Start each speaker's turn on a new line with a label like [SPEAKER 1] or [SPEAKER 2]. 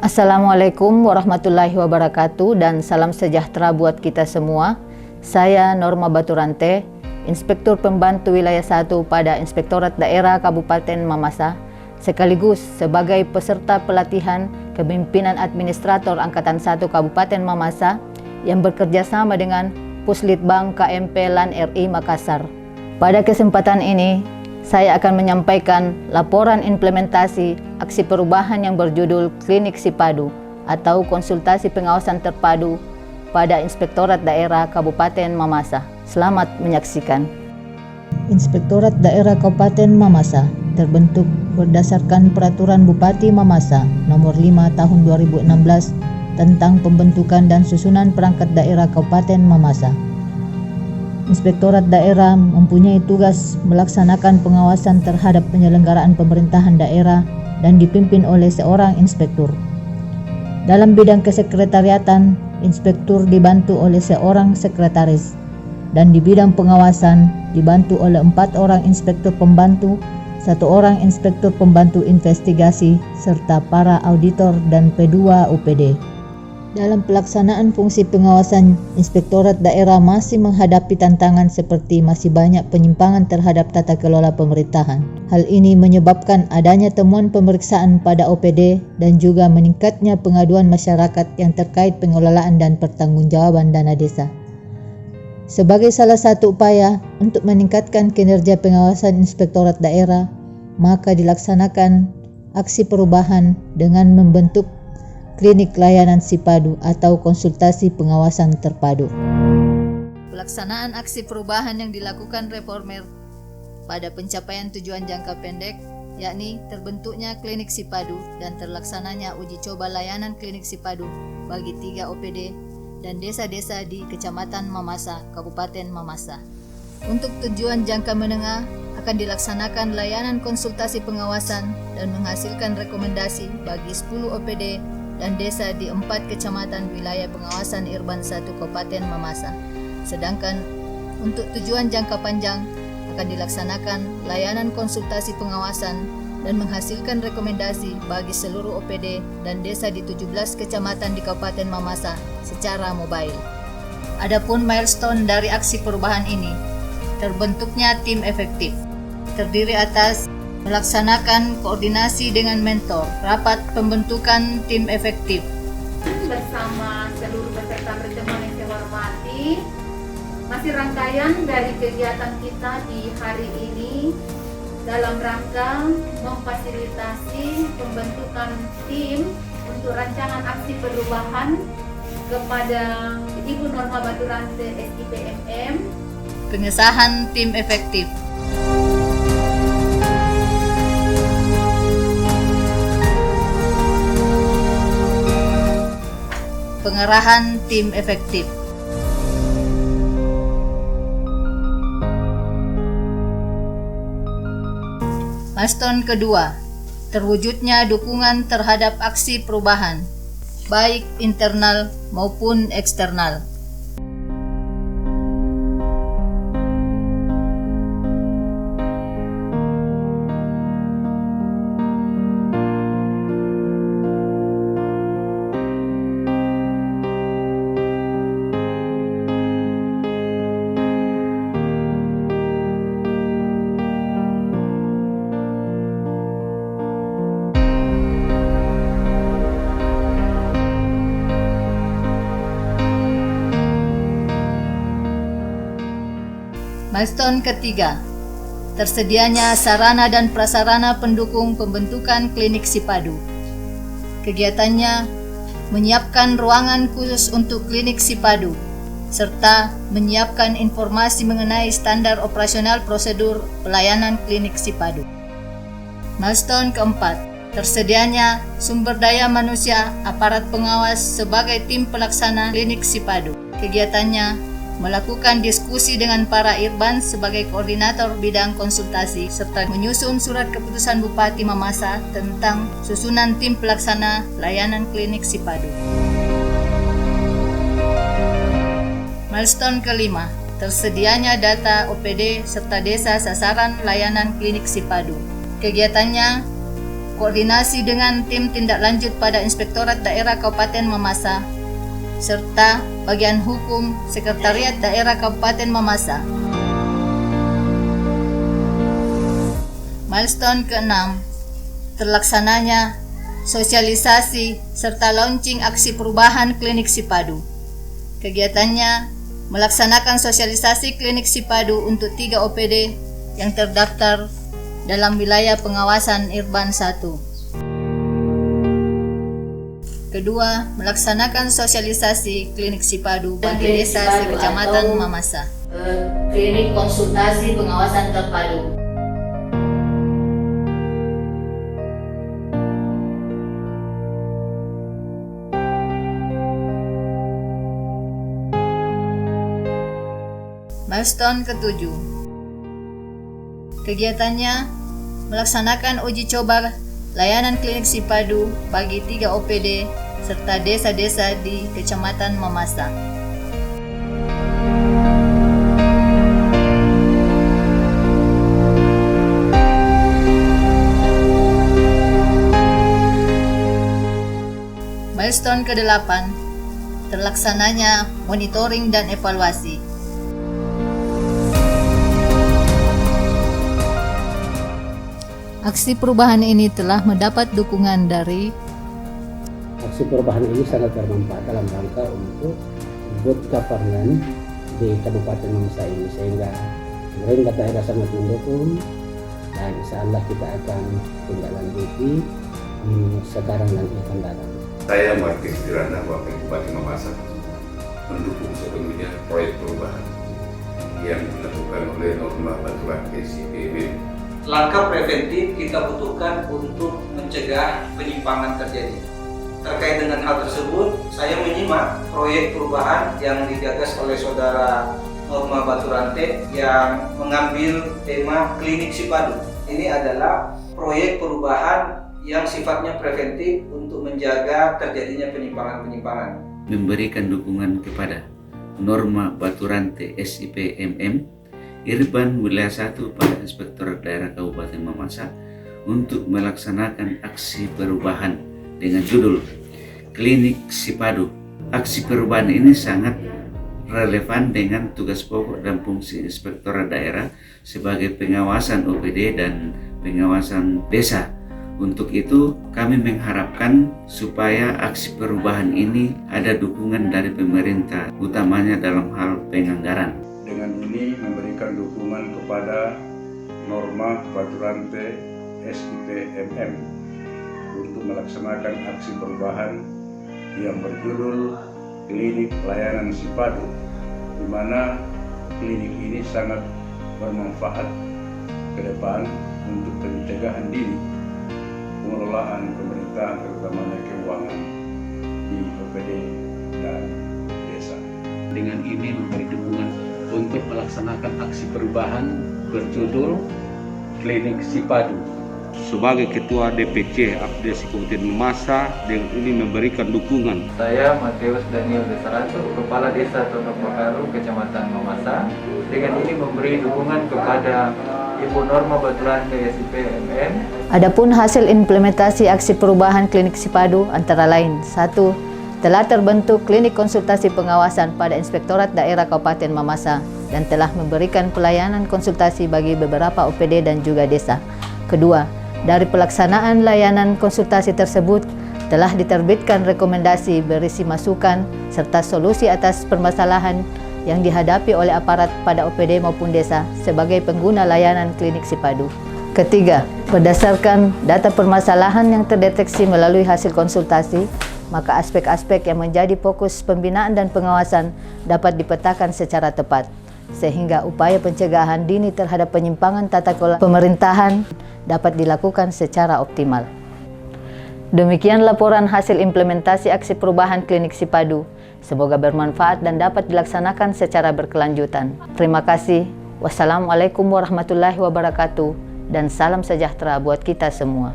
[SPEAKER 1] Assalamualaikum warahmatullahi wabarakatuh dan salam sejahtera buat kita semua. Saya Norma Baturante, Inspektur Pembantu Wilayah 1 pada Inspektorat Daerah Kabupaten Mamasa, sekaligus sebagai peserta pelatihan Kepemimpinan Administrator Angkatan 1 Kabupaten Mamasa yang bekerja sama dengan Puslitbang KMP LAN RI Makassar. Pada kesempatan ini, saya akan menyampaikan laporan implementasi aksi perubahan yang berjudul Klinik Sipadu atau Konsultasi Pengawasan Terpadu pada Inspektorat Daerah Kabupaten Mamasa. Selamat menyaksikan. Inspektorat Daerah Kabupaten Mamasa terbentuk berdasarkan Peraturan Bupati Mamasa Nomor 5 Tahun 2016 tentang pembentukan dan susunan perangkat daerah Kabupaten Mamasa. Inspektorat daerah mempunyai tugas melaksanakan pengawasan terhadap penyelenggaraan pemerintahan daerah dan dipimpin oleh seorang inspektur. Dalam bidang kesekretariatan, inspektur dibantu oleh seorang sekretaris, dan di bidang pengawasan dibantu oleh 4 orang inspektur pembantu, 1 orang inspektur pembantu investigasi, serta para auditor dan P2 UPD. Dalam pelaksanaan fungsi pengawasan, Inspektorat Daerah masih menghadapi tantangan seperti masih banyak penyimpangan terhadap tata kelola pemerintahan. Hal ini menyebabkan adanya temuan pemeriksaan pada OPD dan juga meningkatnya pengaduan masyarakat yang terkait pengelolaan dan pertanggungjawaban dana desa. Sebagai salah satu upaya untuk meningkatkan kinerja pengawasan Inspektorat Daerah, maka dilaksanakan aksi perubahan dengan membentuk Klinik Layanan Sipadu atau Konsultasi Pengawasan Terpadu. Pelaksanaan aksi perubahan yang dilakukan reformer pada pencapaian tujuan jangka pendek, yakni terbentuknya Klinik Sipadu dan terlaksananya uji coba layanan Klinik Sipadu bagi 3 OPD dan desa-desa di Kecamatan Mamasa, Kabupaten Mamasa. Untuk tujuan jangka menengah akan dilaksanakan layanan konsultasi pengawasan dan menghasilkan rekomendasi bagi 10 OPD dan desa di 4 kecamatan wilayah pengawasan Irban 1 Kabupaten Mamasa. Sedangkan untuk tujuan jangka panjang akan dilaksanakan layanan konsultasi pengawasan dan menghasilkan rekomendasi bagi seluruh OPD dan desa di 17 kecamatan di Kabupaten Mamasa secara mobile. Adapun milestone dari aksi perubahan ini, terbentuknya tim efektif, terdiri atas melaksanakan koordinasi dengan mentor, rapat pembentukan tim efektif.
[SPEAKER 2] Bersama seluruh peserta pertemuan yang saya hormati, masih rangkaian dari kegiatan kita di hari ini dalam rangka memfasilitasi pembentukan tim untuk rancangan aksi perubahan kepada Ibu Norma Baturante SIPMM.
[SPEAKER 1] Pengesahan tim efektif. Pengerahan tim efektif. Milestone kedua, terwujudnya dukungan terhadap aksi perubahan, baik internal maupun eksternal. Milestone ketiga, tersedianya sarana dan prasarana pendukung pembentukan Klinik Sipadu. Kegiatannya menyiapkan ruangan khusus untuk Klinik Sipadu, serta menyiapkan informasi mengenai standar operasional prosedur pelayanan Klinik Sipadu. Milestone keempat, tersedianya sumber daya manusia aparat pengawas sebagai tim pelaksana Klinik Sipadu. Kegiatannya melakukan diskusi dengan para irban sebagai koordinator bidang konsultasi serta menyusun surat keputusan Bupati Mamasa tentang susunan tim pelaksana layanan Klinik Sipadu. Milestone kelima, tersedianya data OPD serta desa sasaran layanan Klinik Sipadu. Kegiatannya koordinasi dengan tim tindak lanjut pada Inspektorat Daerah Kabupaten Mamasa, serta bagian hukum Sekretariat Daerah Kabupaten Mamasa. Milestone ke-6, terlaksananya sosialisasi serta launching aksi perubahan Klinik Sipadu. Kegiatannya melaksanakan sosialisasi Klinik Sipadu untuk 3 OPD yang terdaftar dalam wilayah pengawasan Irban 1. Kedua, melaksanakan sosialisasi Klinik Sipadu bagi desa sekecamatan Mamasa. Klinik konsultasi pengawasan terpadu. Milestone ke-7. Kegiatannya melaksanakan uji coba layanan Klinik Sipadu bagi 3 OPD serta desa-desa di Kecamatan Mamasa. Milestone ke-8. Terlaksananya monitoring dan evaluasi. Aksi perubahan ini telah mendapat dukungan dari
[SPEAKER 3] aksi perubahan ini sangat bermanfaat dalam rangka untuk good governance di Kabupaten Mamasa ini, sehingga pemerintah daerah sangat mendukung dan insyaallah kita akan tindak lanjuti sekarang dan akan datang.
[SPEAKER 4] Saya Martin Kirana, Wakil Bupati Mamasa, mendukung sepenuhnya proyek perubahan yang dilakukan oleh Norma Baturan SIPMM.
[SPEAKER 5] Langkah preventif kita butuhkan untuk mencegah penyimpangan terjadi. Terkait dengan hal tersebut, saya menyimak proyek perubahan yang digagas oleh Saudara Norma Baturante yang mengambil tema Klinik Sipadu. Ini adalah proyek perubahan yang sifatnya preventif untuk menjaga terjadinya penyimpangan-penyimpangan.
[SPEAKER 6] Memberikan dukungan kepada Norma Baturante SIPMM Irban Wilayah 1 pada Inspektorat Daerah Kabupaten Mamasa untuk melaksanakan aksi perubahan dengan judul Klinik Sipadu. Aksi perubahan ini sangat relevan dengan tugas pokok dan fungsi Inspektorat Daerah sebagai pengawasan OPD dan pengawasan desa. Untuk itu, kami mengharapkan supaya aksi perubahan ini ada dukungan dari pemerintah, utamanya dalam hal penganggaran.
[SPEAKER 7] Dengan ini memberikan dukungan kepada Norma Baturante SIPMM untuk melaksanakan aksi perubahan yang berjudul Klinik Layanan Sipadu, di mana klinik ini sangat bermanfaat ke depan untuk pencegahan dini pengelolaan pemerintahan, terutamanya keuangan di OPD dan desa.
[SPEAKER 3] Dengan ini memberi dukungan untuk melaksanakan aksi perubahan berjudul Klinik Sipadu.
[SPEAKER 8] Sebagai Ketua DPC Abdesi Kabupaten Mamasa, dengan ini memberikan dukungan.
[SPEAKER 9] Saya Mateus Daniel Desarato, Kepala Desa Tondok Bakaru, Kecamatan Mamasa. Dengan ini memberi dukungan kepada Ibu Norma Baturante SIPMM.
[SPEAKER 1] Adapun hasil implementasi aksi perubahan Klinik Sipadu antara lain: 1. Telah terbentuk Klinik Konsultasi Pengawasan pada Inspektorat Daerah Kabupaten Mamasa dan telah memberikan pelayanan konsultasi bagi beberapa OPD dan juga desa. Kedua, dari pelaksanaan layanan konsultasi tersebut telah diterbitkan rekomendasi berisi masukan serta solusi atas permasalahan yang dihadapi oleh aparat pada OPD maupun desa sebagai pengguna layanan Klinik Sipadu. Ketiga, berdasarkan data permasalahan yang terdeteksi melalui hasil konsultasi, maka aspek-aspek yang menjadi fokus pembinaan dan pengawasan dapat dipetakan secara tepat, sehingga upaya pencegahan dini terhadap penyimpangan tata kelola pemerintahan dapat dilakukan secara optimal. Demikian laporan hasil implementasi aksi perubahan Klinik Sipadu. Semoga bermanfaat dan dapat dilaksanakan secara berkelanjutan. Terima kasih. Wassalamualaikum warahmatullahi wabarakatuh dan salam sejahtera buat kita semua.